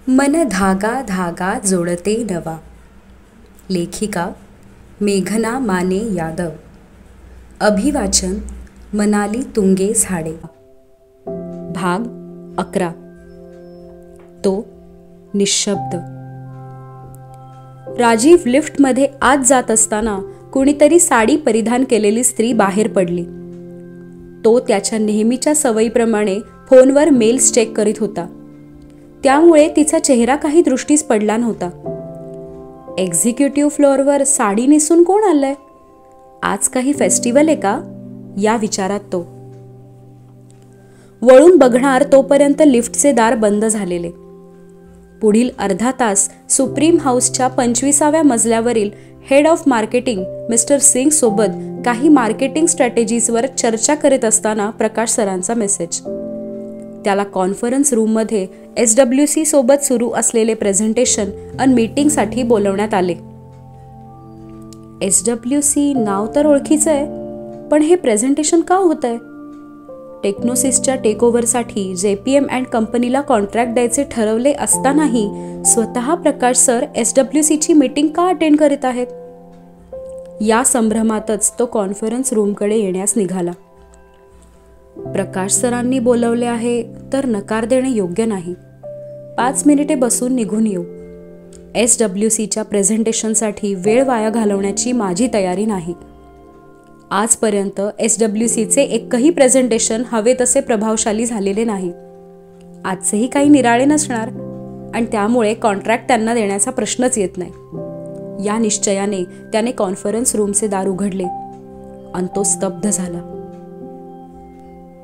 मन धागा धागा जोडते नवा. लेखिका मेघना माने यादव. अभिवाचन मनाली तुंगे झाडे. भाग 11. तो निशब्द. राजीव लिफ्टमध्ये आत जात असताना कुणीतरी साडी परिधान केलेली स्त्री बाहेर पडली. तो त्याच्या नेहमीच्या सवयीप्रमाणे फोनवर मेल्स चेक करीत होता. त्यामुळे तिचा चेहरा काही दृष्टीस पडला नव्हता. एक्झिक्युटिव्ह फ्लोअरवर साडी नेसून कोण आलंय? आज काही फेस्टिवल आहे का? या विचारात तो वळून बघणार तोपर्यंत लिफ्टचे दार बंद झालेले. पुढील अर्धा तास सुप्रीम हाऊसच्या 25व्या मजल्यावरील head of marketing mister Singh सोबत काही मार्केटिंग स्ट्रॅटेजीजवर चर्चा करीत असताना प्रकाश सरांचा मेसेज. त्याला कॉन्फरन्स रूममध्ये SWC सोबत सुरू असलेले प्रेझेंटेशन आणि मीटिंगसाठी बोलवण्यात आले. SWC नाव तर ओळखीचं आहे, पण हे प्रेझेंटेशन का होतंय? टेक्नोसिसच्या टेकओव्हरसाठी JPM अँड कंपनीला कॉन्ट्रॅक्ट द्यायचे ठरवले असतानाही स्वतः प्रकाश सर SWCची मीटिंग का अटेंड करीत आहेत? या संभ्रमातच तो कॉन्फरन्स रूमकडे येण्यास निघाला. प्रकाश सरांनी बोलवले आहे तर नकार देणे योग्य नाही. 5 मिनिटे बसून निघून येऊ. SWCच्या प्रेझेंटेशनसाठी वेळ वाया घालवण्याची माझी तयारी नाही. आजपर्यंत SWCचे एकही प्रेझेंटेशन हवे तसे प्रभावशाली झालेले नाही. आजचेही काही निराळे नसणार आणि त्यामुळे कॉन्ट्रॅक्ट त्यांना देण्याचा प्रश्नच येत नाही. या निश्चयाने त्याने कॉन्फरन्स रूमचे दार उघडले आणि तो स्तब्ध झाला.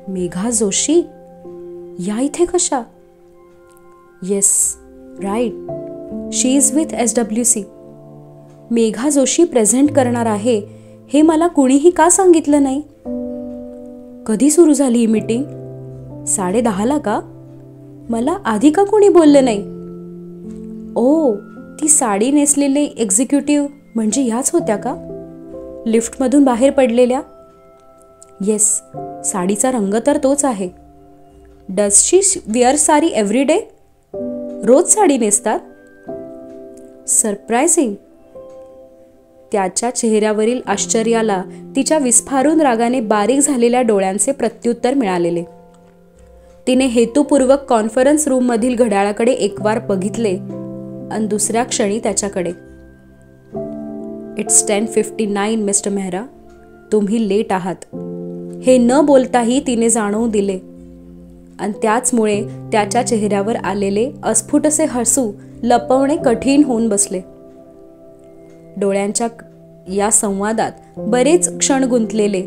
मेघा जोशी या इथे कशा? Yes, right, she is with SWC. Megha Joshi present करणार आहे हे मला कुणीही का सांगितलं नाही? कधी सुरू झाली ही मीटिंग? 10:30 का? मला आधी का कोणी बोललं नाही? ओ, ती साडी नेसलेली एक्झिक्युटिव्ह म्हणजे ह्याच होत्या का? लिफ्टमधून बाहेर पडलेल्या? येस, साडीचा रंग तर तोच आहे. Does she wear sari every day? रोज साडी नेसतात? सरप्रायझिंग. त्याच्या चेहऱ्यावरील आश्चर्याला तिच्या विस्फारून रागाने बारीक झालेल्या डोळ्यांचे प्रत्युत्तर मिळालेले. तिने हेतुपूर्वक कॉन्फरन्स रूममधील घड्याळाकडे एकवार बघितले आणि दुसऱ्या क्षणी त्याच्याकडे. इट्स 10:59 मिस्टर मेहरा, तुम्ही लेट आहात हे न बोलताही तिने जाणवून दिले आणि त्याचमुळे त्याच्या चेहऱ्यावर आलेले अस्फुटसे हसू लपवणे कठीण होऊन बसले. डोळ्यांच्या या संवादात बरेच क्षण गुंतलेले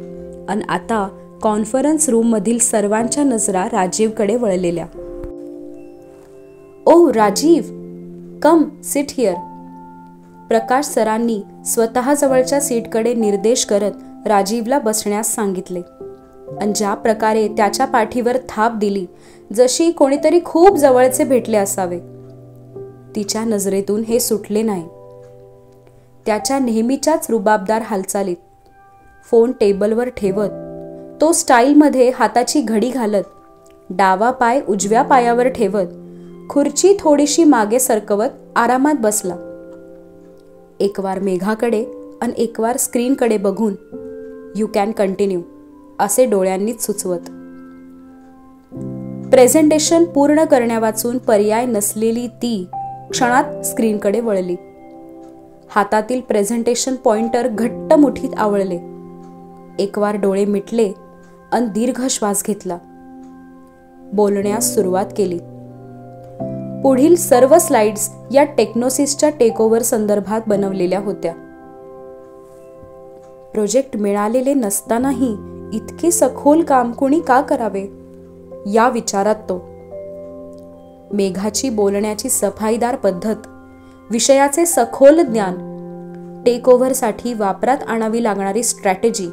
आणि आता कॉन्फरन्स रूममधील सर्वांच्या नजरा राजीवकडे वळलेल्या. ओ राजीव, कम सिट हिअर. प्रकाश सरांनी स्वतः जवळच्या सीटकडे निर्देश करत राजीवला बसण्यास सांगितले आणि ज्या प्रकारे त्याच्या पाठीवर थाप दिली जशी कोणीतरी खूप जवळचे भेटले असावे. तिच्या नजरेतून हे सुटले नाही. त्याच्या नेहमीच्याच रुबाबदार हालचालीत फोन टेबलवर ठेवत तो स्टाईलमध्ये हाताची घडी घालत, डावा पाय उजव्या पायावर ठेवत, खुर्ची थोडीशी मागे सरकवत आरामात बसला. एकवार मेघाकडे आणि एकवार स्क्रीनकडे बघून यू कॅन कंटिन्यू असे डोळ्यांनीच सुचवत. प्रेझेंटेशन पूर्ण करण्यावाचून पर्याय नसलेली ती क्षणात स्क्रीनकडे वळली. हातातील प्रेझेंटेशन पॉइंटर घट्ट मुठीत आवळले. एकवार डोळे मिटले आणि दीर्घ श्वास घेतला. बोलण्यास सुरुवात केली. पुढील सर्व स्लाइड्स या टेक्नोसिसच्या टेकओव्हर संदर्भात बनवलेल्या होत्या. प्रोजेक्ट मिळालेले नसतानाही इतके सखोल काम कुणी का करावे या विचारात तो. मेघाची बोलण्याची सफाईदार पद्धत, विषयाचे सखोल ज्ञान, टेकओव्हरसाठी वापरात आणावी लागणारी स्ट्रॅटेजी,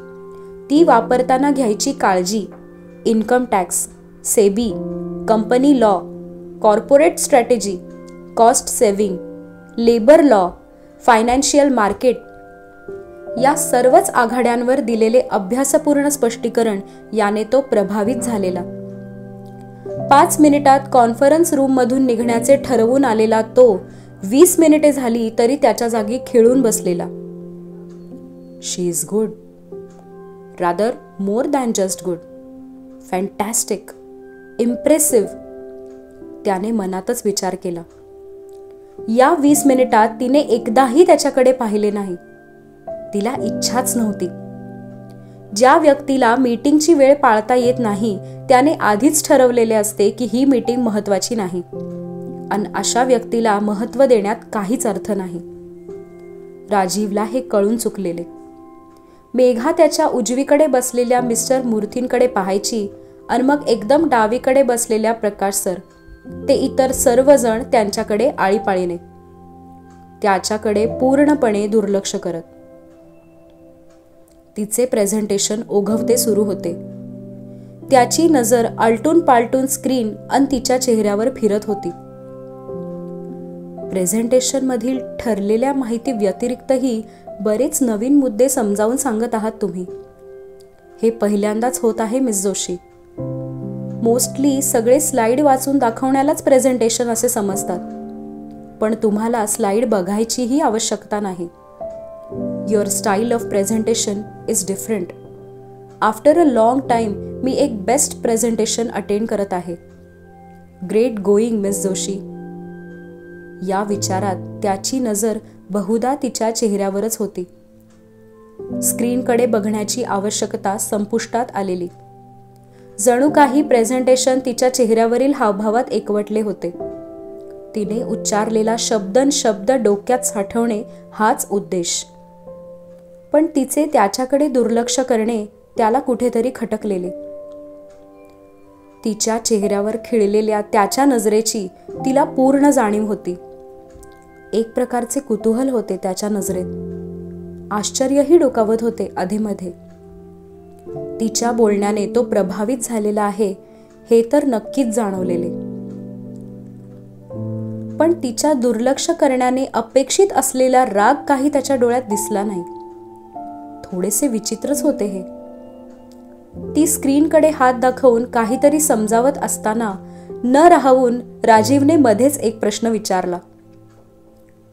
ती वापरताना घ्यायची काळजी, income tax, SEBI, company law, corporate strategy, cost saving, labour law, financial market या सर्वच आघाड्यांवर दिलेले अभ्यासपूर्ण स्पष्टीकरण याने तो प्रभावित झालेला. 5 मिनिटात कॉन्फरन्स रूममधून निघण्याचे ठरवून आलेला तो 20 मिनिटे झाली तरी त्याच्या जागी खिळून बसलेला. She is good, rather more than just good, fantastic, impressive, त्याने मनातच विचार केला. या 20 मिनिटात तिने एकदाही त्याच्याकडे पाहिले नाही. तिला इच्छाच नव्हती. ज्या व्यक्तीला मीटिंगची वेळ पाळता येत नाही त्याने आधीच ठरवलेले असते की ही मीटिंग महत्वाची नाही, आणि अशा व्यक्तीला महत्त्व देण्यात काहीच अर्थ नाही. राजीवला हे कळून चुकलेले. मेघा त्याच्या उजवीकडे बसलेल्या मिस्टर मूर्तींकडे पाहायची आणि मग एकदम डावीकडे बसलेल्या प्रकाश सर, ते इतर सर्वजण त्यांच्याकडे आळीपाळीने, त्याच्याकडे पूर्णपणे दुर्लक्ष करत. तिचे प्रेझेंटेशन ओघवते सुरू होते. त्याची नजर आलटून पालटून स्क्रीन आणि तिच्या चेहऱ्यावर फिरत होती. प्रेझेंटेशन मधील ठरलेल्या माहिती व्यतिरिक्तही बरेच नवीन मुद्दे समजावून सांगत आहात तुम्ही. हे पहिल्यांदाच होत आहे मिस जोशी. मोस्टली सगळे स्लाइड वाचून दाखवण्यालाच प्रेझेंटेशन असे समजतात, पण तुम्हाला स्लाइड बघायचीही आवश्यकता नाही. Your style of presentation is different. After a long time मी एक बेस्ट प्रेझेंटेशन अटेंड करत आहे. Great going miss Joshi. या विचारात त्याची नजर बहुधा तिच्या चेहऱ्यावरच होती. स्क्रीनकडे बघण्याची आवश्यकता संपुष्टात आलेली. जणू काही प्रेझेंटेशन तिच्या चेहऱ्यावरील हावभावात एकवटले होते. तिने उच्चारलेला शब्द डोक्यात साठवणे हाच उद्देश. पण तिचे त्याच्याकडे दुर्लक्ष करणे त्याला कुठेतरी खटकलेले. तिच्या चेहऱ्यावर खिळलेल्या त्याच्या नजरेची तिला पूर्ण जाणीव होती. एक प्रकारचे कुतूहल होते त्याच्या नजरेत. आश्चर्यही डोकावत होते अधेमध्ये. तिच्या बोलण्याने तो प्रभावित झालेला आहे हे तर नक्कीच जाणवलेले. पण तिच्या दुर्लक्ष करण्याने अपेक्षित असलेला राग काही त्याच्या डोळ्यात दिसला नाही. थोडेसे विचित्रच होते हे. ती स्क्रीनकडे हात दाखवून काहीतरी समजावत असताना न राहवून राजीवने मध्येच एक प्रश्न विचारला.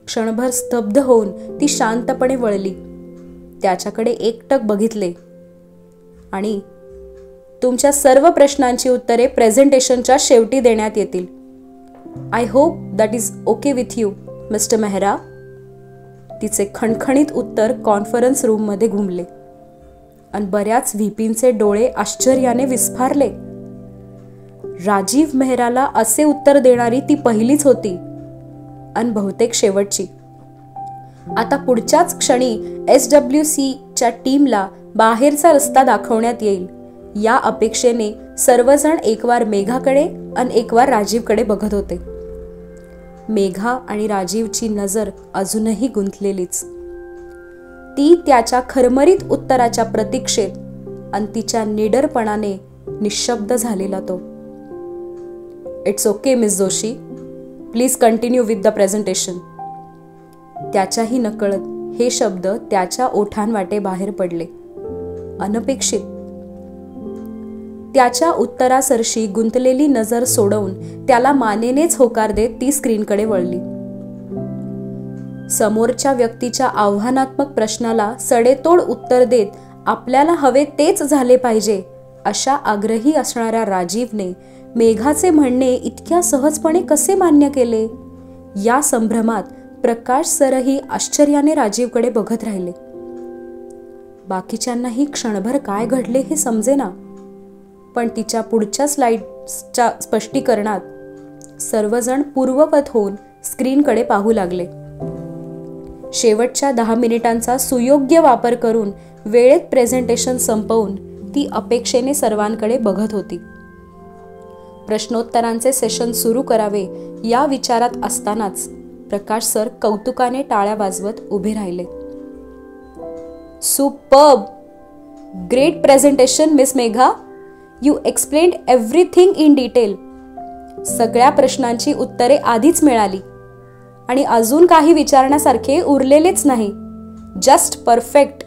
क्षणभर स्तब्ध होऊन ती शांतपणे वळली, त्याच्याकडे एकटक बघितले आणि तुमच्या सर्व प्रश्नांची उत्तरे प्रेझेंटेशनच्या शेवटी देण्यात येतील. I hope that is okay with you mister Mehra. तिचे खणखणीत उत्तर कॉन्फरन्स रूममध्ये घुमले आणि बऱ्याच व्हीपींचे डोळे आश्चर्याने विस्फारले. राजीव मेहराला असे उत्तर देणारी ती पहिलीच होती आणि बहुतेक शेवटची. आता पुढच्याच क्षणी SWCच्या टीमला बाहेरचा रस्ता दाखवण्यात येईल या अपेक्षेने सर्वजण एकवार मेघाकडे आणि एकवार राजीवकडे बघत होते. मेघा आणि राजीवची नजर अजूनही गुंतलेलीच. ती त्याच्या खरमरीत उत्तराच्या प्रतीक्षेत आणि तिच्या निडरपणाने निशब्द झालेला तो. It's okay miss Joshi, please continue with the presentation. त्याच्याही नकळत हे शब्द त्याच्या ओठांवाटे बाहेर पडले, अनपेक्षित. त्याच्या उत्तरासरशी गुंतलेली नजर सोडवून त्याला मानेनेच होकार देत ती स्क्रीनकडे वळली. समोरच्या व्यक्तीच्या आव्हानात्मक प्रश्नाला सडेतोड उत्तर देत आपल्याला हवे तेच झाले पाहिजे अशा आग्रही असणाऱ्या राजीवने मेघाचे म्हणणे इतक्या सहजपणे कसे मान्य केले या संभ्रमात प्रकाश सरही आश्चर्याने राजीवकडे बघत राहिले. बाकीच्यांनाही क्षणभर काय घडले हे समजेना, पण तिच्या पुढच्या स्लाइड्सच्या स्पष्टीकरणात सर्वजण पूर्ववत होऊन स्क्रीनकडे पाहू लागले. शेवटच्या 10 मिनिटांचा सुयोग्य वापर करून वेळेत प्रेझेंटेशन संपवून ती अपेक्षेने सर्वांकडे बघत होती. प्रश्नोत्तरांचे सेशन सुरू करावे या विचारात असतानाच प्रकाश सर कौतुकाने टाळ्या वाजवत उभे राहिले. Superb, great presentation miss Megha. You explained everything in detail. सगळ्या प्रश्नांची उत्तरे आधीच मिळाली आणि अजून काही विचारण्यासारखे उरलेलेच नाही. Just perfect.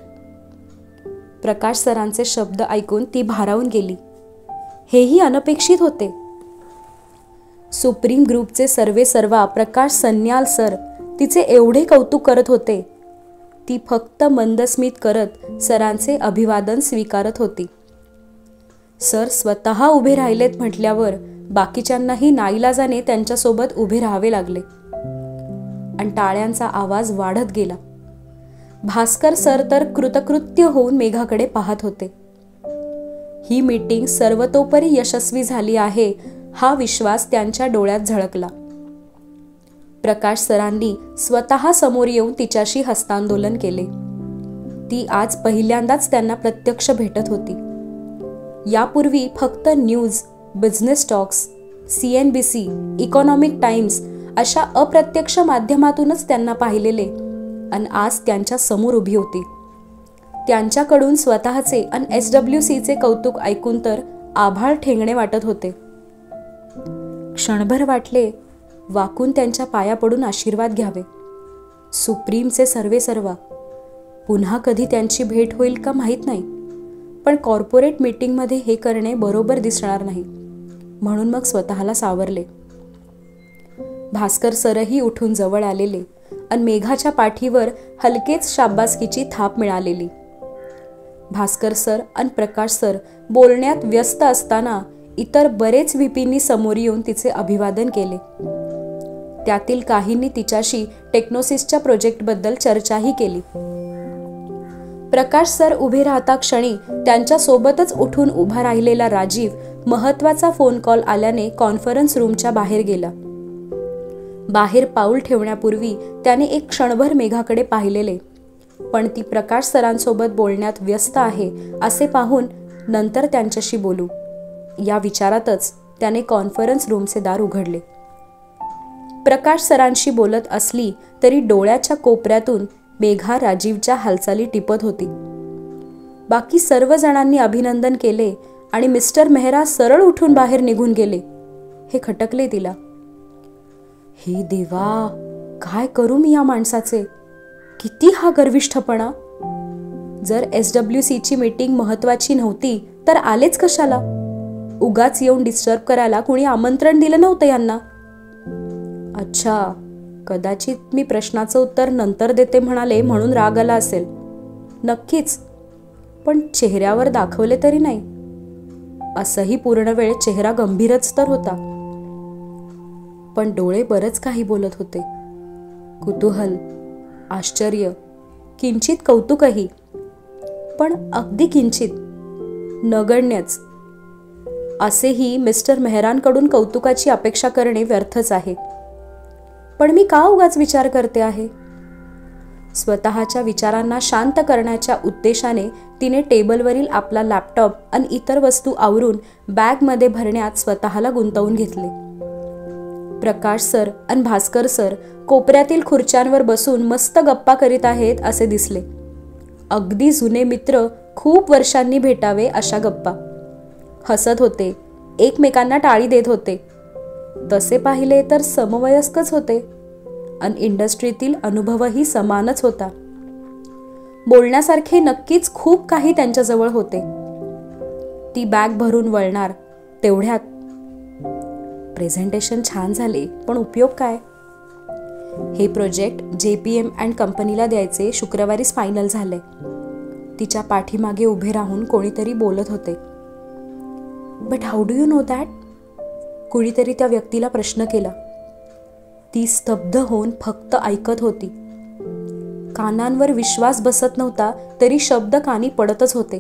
प्रकाश सरांचे शब्द ऐकून ती भारावून गेली. हेही अनपेक्षित होते. सुप्रीम ग्रुपचे सर्वेसर्वा प्रकाश सन्याल सर तिचे एवढे कौतुक करत होते. ती फक्त मंदस्मित करत सरांचे अभिवादन स्वीकारत होती. सर स्वतः उभे राहिलेत म्हटल्यावर बाकीच्यांनाही नाईलाजाने त्यांच्यासोबत उभे राहावे लागले आणि टाळ्यांचा आवाज वाढत गेला. भास्कर सर तर कृतकृत्य होऊन मेघाकडे पाहत होते. ही मीटिंग सर्वतोपरी यशस्वी झाली आहे हा विश्वास त्यांच्या डोळ्यात झळकला. प्रकाश सरांनी स्वतः समोर येऊन तिच्याशी हस्तांदोलन केले. ती आज पहिल्यांदाच त्यांना प्रत्यक्ष भेटत होती. यापूर्वी फक्त news, business talks, CNBC, economic times अशा अप्रत्यक्ष माध्यमातूनच त्यांना पाहिलेले आणि आज त्यांच्या समोर उभी होती. त्यांच्याकडून स्वतःचे आणि SWCचे कौतुक ऐकून तर आभाळ ठेंगणे वाटत होते. क्षणभर वाटले वाकून त्यांच्या पाया पडून आशीर्वाद घ्यावे. सुप्रीमचे सर्वेसर्वा, पुन्हा कधी त्यांची भेट होईल का माहीत नाही, पण कॉर्पोरेट मीटिंगमध्ये हे करणे बरोबर दिसणार नाही, म्हणून मग स्वतःला सावरले. भास्कर सरही उठून जवळ आलेले आणि मेघाच्या पाठीवर हलकेच शाबासकीची थाप मिळालेली. भास्कर सर आणि प्रकाश सर बोलण्यात व्यस्त असताना इतर बरेच VPंनी समोर येऊन तिचे अभिवादन केले. त्यातील काहींनी तिच्याशी टेक्नोसिसच्या प्रोजेक्टबद्दल चर्चाही केली. प्रकाश सर उभे राहता क्षणी त्यांच्यासोबतच उठून उभा राहिलेला राजीव महत्त्वाचा फोन कॉल आल्याने कॉन्फरन्स रूमच्या बाहेर गेला. बाहेर पाऊल ठेवण्यापूर्वी त्याने एक क्षणभर मेघाकडे पाहिलेले, पण ती प्रकाश सरांसोबत बोलण्यात व्यस्त आहे असे पाहून नंतर त्यांच्याशी बोलू या विचारातच त्याने कॉन्फरन्स रूमचे दार उघडले. प्रकाश सरांशी बोलत असली तरी डोळ्याच्या कोपऱ्यातून मेघा राजीवच्या हालचाली टिपत होती. बाकी सर्वजणांनी अभिनंदन केले आणि मिस्टर मेहरा सरळ उठून बाहेर निघून गेले. हे खटकले तिला. हे देवा, काय करू मी या माणसाचे? किती हा गर्विष्ठपणा! जर SWCची मीटिंग महत्वाची नव्हती तर आलेच कशाला? उगाच येऊन डिस्टर्ब करायला कुणी आमंत्रण दिलं नव्हतं यांना. अच्छा, कदाचित मी प्रश्नाचं उत्तर नंतर देते म्हणाले म्हणून राग आला असेल. नक्कीच, पण चेहऱ्यावर दाखवले तरी नाही. असंही पूर्ण वेळ चेहरा गंभीरच तर होता, पण डोळे बरंच काही बोलत होते. कुतूहल, आश्चर्य, किंचित कौतुकही, पण अगदी किंचित, नगण्यच. असेही मिस्टर मेहरांकडून कौतुकाची अपेक्षा करणे व्यर्थच आहे. पण मी का उगाच विचार करते आहे? स्वतःच्या विचारांना शांत करण्याच्या उद्देशाने तिने टेबलवरील आपला लॅपटॉप आणि इतर वस्तू आवरून बॅगमध्ये भरण्यात स्वतःला गुंतवून घेतले. प्रकाश सर आणि भास्कर सर कोपऱ्यातील खुर्च्यांवर बसून मस्त गप्पा करीत आहेत असे दिसले. अगदी जुने मित्र खूप वर्षांनी भेटावे अशा गप्पा. हसत होते, एकमेकांना टाळी देत होते. तसे पाहिले तर समवयस्कच होते आणि इंडस्ट्रीतील अनुभवही समानच होता. बोलण्यासारखे नक्कीच खूप काही त्यांच्याजवळ होते. ती बॅग भरून वळणार तेवढ्यात, प्रेझेंटेशन छान झाले पण उपयोग काय? हे प्रोजेक्ट JPM अँड कंपनीला द्यायचे शुक्रवारीच फायनल झाले. तिच्या पाठीमागे उभे राहून कोणीतरी बोलत होते. But how do you know that? कुणीतरी त्या व्यक्तीला प्रश्न केला. ती स्तब्ध होऊन फक्त ऐकत होती. कानांवर विश्वास बसत नव्हता तरी शब्द कानी पडतच होते.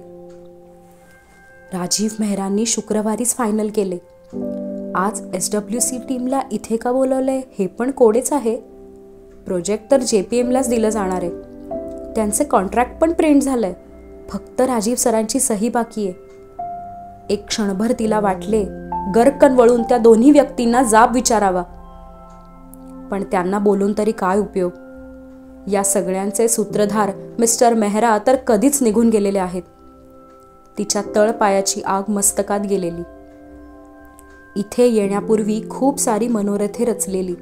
राजीव मेहरांनी शुक्रवारीच फायनल केले. आज SWC टीमला इथे का बोलवलंय हे पण कोडेच आहे. प्रोजेक्ट तर JPMलाच दिलं जाणार आहे. त्यांचे कॉन्ट्रॅक्ट पण प्रिंट झालंय. फक्त राजीव सरांची सही बाकी आहे. एक क्षणभर तिला वाटले गर्कन वळून त्या दोन्ही व्यक्तींना जाब विचारावा, पण त्यांना बोलून तरी काय उपयोग? या सगळ्यांचे सूत्रधार मिस्टर मेहरा तर कधीच निघून गेलेले आहेत. तिच्या तळपायाची आग मस्तकात गेलेली. इथे येण्यापूर्वी खूप सारी मनोरथे रचलेली.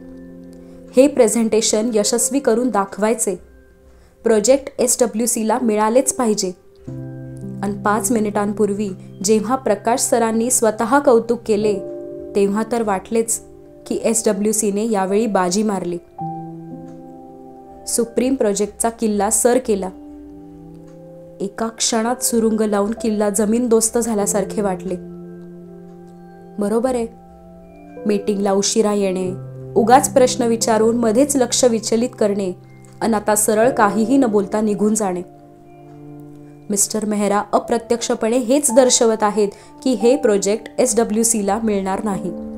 हे प्रेझेंटेशन यशस्वी करून दाखवायचे. प्रोजेक्ट SWCला मिळालेच पाहिजे. आणि 5 मिनिटांपूर्वी जेव्हा प्रकाश सरांनी स्वतः कौतुक केले तेव्हा तर वाटलेच की SWCने यावेळी बाजी मारली. सुप्रीम प्रोजेक्टचा किल्ला सर केला. एका क्षणात सुरुंग लावून किल्ला जमीनदोस्त झाल्यासारखे वाटले. बरोबर आहे. मीटिंगला उशिरा येणे, उगाच प्रश्न विचारून मध्येच लक्ष विचलित करणे आणि आता सरळ काहीही न बोलता निघून जाणे. मिस्टर मेहरा अप्रत्यक्षपणे हेच दर्शवत आहेत की हे प्रोजेक्ट SWCला मिळणार नाही.